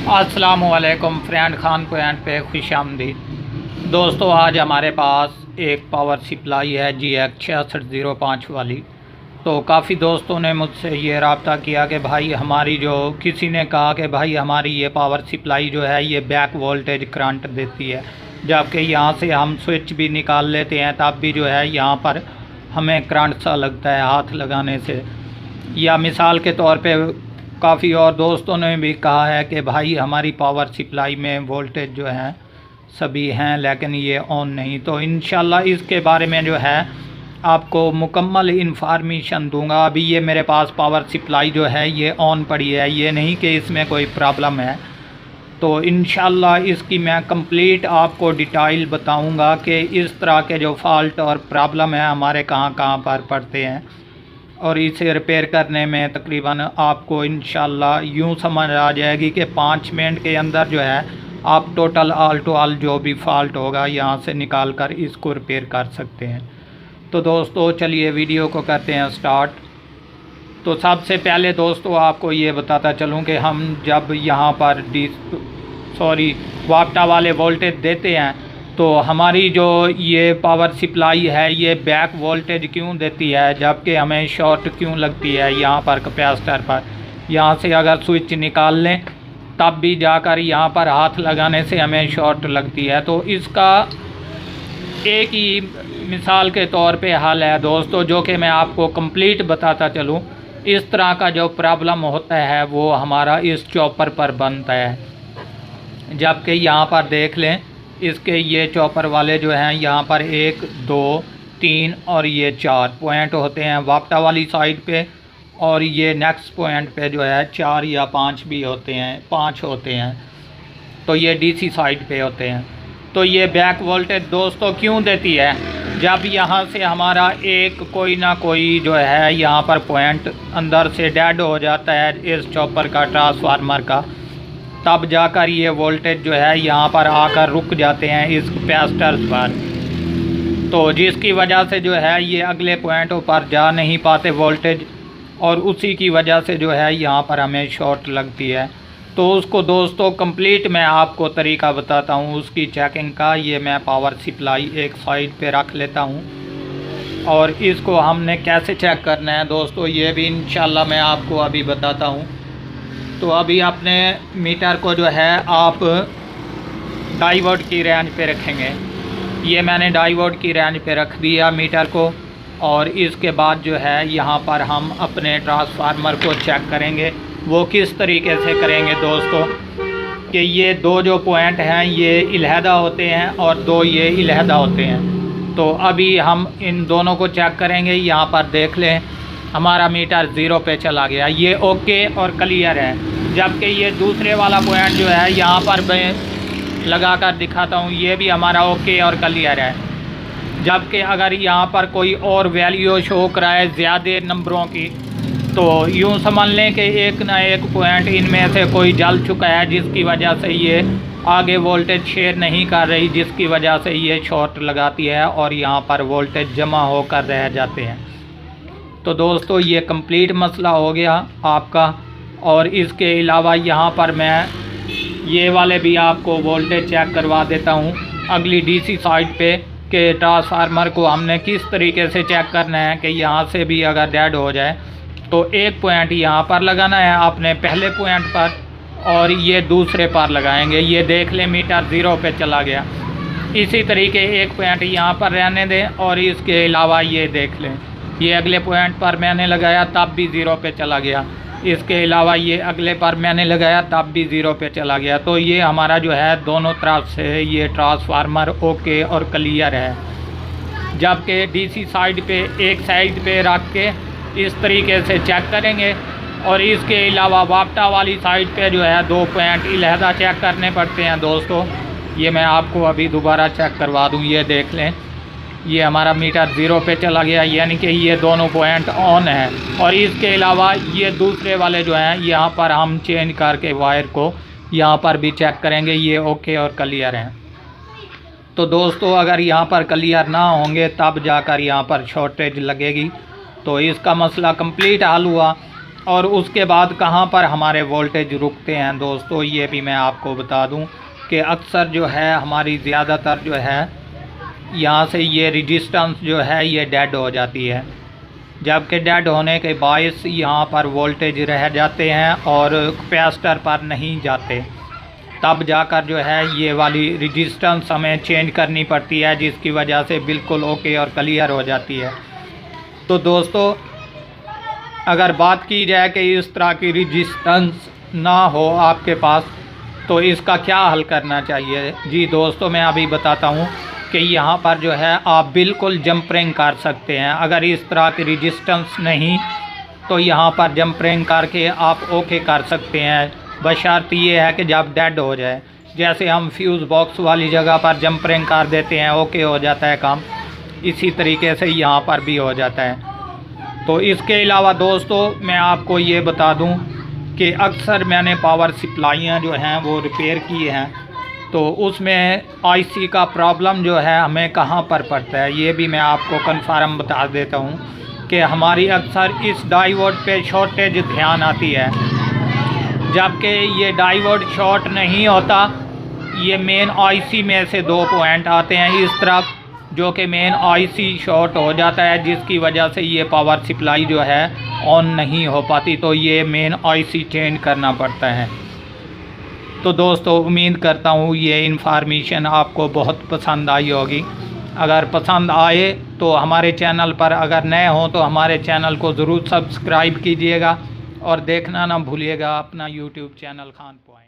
अस्सलामुअलैकुम friend Khan point पे खुश आमदीद। दोस्तों आज हमारे पास एक पावर सप्लाई है GX 6605 वाली। तो काफ़ी दोस्तों ने मुझसे ये रब्ता किया कि भाई हमारी जो किसी ने कहा कि भाई हमारी ये पावर सप्लाई जो है ये बैक वोल्टेज करंट देती है, जबकि यहाँ से हम स्विच भी निकाल लेते हैं तब भी जो है यहाँ पर हमें करंट सा लगता है हाथ लगाने से। या मिसाल के तौर पे काफ़ी और दोस्तों ने भी कहा है कि भाई हमारी पावर सप्लाई में वोल्टेज जो है सभी हैं लेकिन ये ऑन नहीं। तो इंशाल्लाह इसके बारे में जो है आपको मुकम्मल इन्फॉर्मेशन दूंगा। अभी ये मेरे पास पावर सप्लाई जो है ये ऑन पड़ी है, ये नहीं कि इसमें कोई प्रॉब्लम है। तो इंशाल्लाह इसकी मैं कंप्लीट आपको डिटेल बताऊंगा कि इस तरह के जो फॉल्ट और प्रॉब्लम है हमारे कहाँ कहाँ पर पड़ते हैं, और इसे रिपेयर करने में तकरीबन आपको इंशाल्लाह यूँ समझ आ जाएगी कि 5 मिनट के अंदर जो है आप टोटल ऑल टू ऑल जो भी फॉल्ट होगा यहाँ से निकाल कर इसको रिपेयर कर सकते हैं। तो दोस्तों चलिए वीडियो को करते हैं स्टार्ट। तो सबसे पहले दोस्तों आपको ये बताता चलूँ कि हम जब यहाँ पर वापटा वाले वोल्टेज देते हैं तो हमारी जो ये पावर सप्लाई है ये बैक वोल्टेज क्यों देती है, जबकि हमें शॉर्ट क्यों लगती है यहाँ पर कैपेसिटर पर। यहाँ से अगर स्विच निकाल लें तब भी जाकर यहाँ पर हाथ लगाने से हमें शॉर्ट लगती है। तो इसका एक ही मिसाल के तौर पे हल है दोस्तों, जो कि मैं आपको कंप्लीट बताता चलूँ। इस तरह का जो प्रॉब्लम होता है वो हमारा इस चॉपर पर बनता है, जबकि यहाँ पर देख लें इसके ये चॉपर वाले जो हैं यहाँ पर 1 2 3 और ये 4 पॉइंट होते हैं वापटा वाली साइड पे, और ये नेक्स्ट पॉइंट पे जो है 4 या 5 भी होते हैं, 5 होते हैं। तो ये DC साइड पे होते हैं। तो ये बैक वोल्टेज दोस्तों क्यों देती है, जब यहाँ से हमारा एक कोई ना कोई जो है यहाँ पर पॉइंट अंदर से डेड हो जाता है इस चॉपर का, ट्रांसफार्मर का, तब जाकर ये वोल्टेज जो है यहाँ पर आकर रुक जाते हैं इस कैपेसिटर पर। तो जिसकी वजह से जो है ये अगले पॉइंटों पर जा नहीं पाते वोल्टेज, और उसी की वजह से जो है यहाँ पर हमें शॉर्ट लगती है। तो उसको दोस्तों कंप्लीट मैं आपको तरीका बताता हूँ उसकी चेकिंग का। ये मैं पावर सप्लाई एक साइड पे रख लेता हूँ और इसको हमने कैसे चेक करना है दोस्तों ये भी इंशाल्लाह मैं आपको अभी बताता हूँ। तो अभी अपने मीटर को जो है आप 2.5 वोल्ट की रेंज पे रखेंगे। ये मैंने 2.5 वोल्ट की रेंज पे रख दिया मीटर को, और इसके बाद जो है यहाँ पर हम अपने ट्रांसफार्मर को चेक करेंगे। वो किस तरीके से करेंगे दोस्तों कि ये 2 जो पॉइंट हैं ये इलहदा होते हैं और 2 ये इलहदा होते हैं। तो अभी हम इन दोनों को चेक करेंगे। यहाँ पर देख लें हमारा मीटर 0 पे चला गया, ये ओके और क्लियर है। जबकि ये दूसरे वाला पॉइंट जो है यहाँ पर मैं लगा कर दिखाता हूँ, ये भी हमारा ओके और क्लियर है। जबकि अगर यहाँ पर कोई और वैल्यू शो कराए ज़्यादा नंबरों की, तो यूँ समझ लें कि एक ना एक पॉइंट इनमें से कोई जल चुका है, जिसकी वजह से ये आगे वोल्टेज शेयर नहीं कर रही, जिसकी वजह से ये शॉर्ट लगाती है और यहाँ पर वोल्टेज जमा होकर रह जाते हैं। तो दोस्तों ये कंप्लीट मसला हो गया आपका। और इसके अलावा यहाँ पर मैं ये वाले भी आपको वोल्टेज चेक करवा देता हूँ अगली DC साइड पे, कि ट्रांसफार्मर को हमने किस तरीके से चेक करना है कि यहाँ से भी अगर डेड हो जाए तो एक पॉइंट यहाँ पर लगाना है आपने पहले पॉइंट पर, और ये दूसरे पर लगाएंगे। ये देख लें मीटर 0 पे चला गया। इसी तरीके एक पॉइंट यहाँ पर रहने दें, और इसके अलावा ये देख लें ये अगले पॉइंट पर मैंने लगाया तब भी 0 पे चला गया। इसके अलावा ये अगले पर मैंने लगाया तब भी 0 पे चला गया। तो ये हमारा जो है दोनों तरफ से ये ट्रांसफार्मर ओके और क्लियर है। जबकि DC साइड पे एक साइड पे रख के इस तरीके से चेक करेंगे, और इसके अलावा वापटा वाली साइड पे जो है 2 पॉइंट इलहदा चेक करने पड़ते हैं दोस्तों। ये मैं आपको अभी दोबारा चेक करवा दूँ। ये देख लें ये हमारा मीटर 0 पे चला गया, यानी कि ये दोनों पॉइंट ऑन है। और इसके अलावा ये दूसरे वाले जो हैं यहाँ पर हम चेंज करके वायर को यहाँ पर भी चेक करेंगे, ये ओके और क्लियर हैं। तो दोस्तों अगर यहाँ पर क्लियर ना होंगे तब जाकर यहाँ पर शॉर्टेज लगेगी। तो इसका मसला कंप्लीट हल हुआ। और उसके बाद कहाँ पर हमारे वोल्टेज रुकते हैं दोस्तों, ये भी मैं आपको बता दूं कि अक्सर जो है हमारी ज़्यादातर जो है यहाँ से ये रेजिस्टेंस जो है ये डेड हो जाती है, जबकि डेड होने के बायस यहाँ पर वोल्टेज रह जाते हैं और कैपेसिटर पर नहीं जाते। तब जाकर जो है ये वाली रेजिस्टेंस हमें चेंज करनी पड़ती है, जिसकी वजह से बिल्कुल ओके और क्लियर हो जाती है। तो दोस्तों अगर बात की जाए कि इस तरह की रेजिस्टेंस ना हो आपके पास तो इसका क्या हल करना चाहिए। जी दोस्तों मैं अभी बताता हूँ कि यहाँ पर जो है आप बिल्कुल जंपरिंग कर सकते हैं। अगर इस तरह की रेजिस्टेंस नहीं तो यहाँ पर जंपरिंग करके आप ओके कर सकते हैं, बशर्त ये है कि जब डेड हो जाए, जैसे हम फ्यूज़ बॉक्स वाली जगह पर जंपरिंग कर देते हैं ओके हो जाता है काम, इसी तरीके से यहाँ पर भी हो जाता है। तो इसके अलावा दोस्तों मैं आपको ये बता दूं कि अक्सर मैंने पावर सप्लाइयाँ जो हैं वो रिपेयर की हैं, तो उसमें आईसी का प्रॉब्लम जो है हमें कहाँ पर पड़ता है ये भी मैं आपको कन्फर्म बता देता हूँ कि हमारी अक्सर इस डायोड पे शॉर्टेज ध्यान आती है, जबकि ये डायोड शॉर्ट नहीं होता। ये मेन आईसी में से 2 पॉइंट आते हैं इस तरफ, जो कि मेन आईसी शॉर्ट हो जाता है, जिसकी वजह से ये पावर सप्लाई जो है ऑन नहीं हो पाती, तो ये मेन आईसी चेंज करना पड़ता है। तो दोस्तों उम्मीद करता हूँ ये इन्फॉर्मेशन आपको बहुत पसंद आई होगी। अगर पसंद आए तो हमारे चैनल पर, अगर नए हों तो हमारे चैनल को ज़रूर सब्सक्राइब कीजिएगा और देखना ना भूलिएगा अपना यूट्यूब चैनल खान पॉइंट।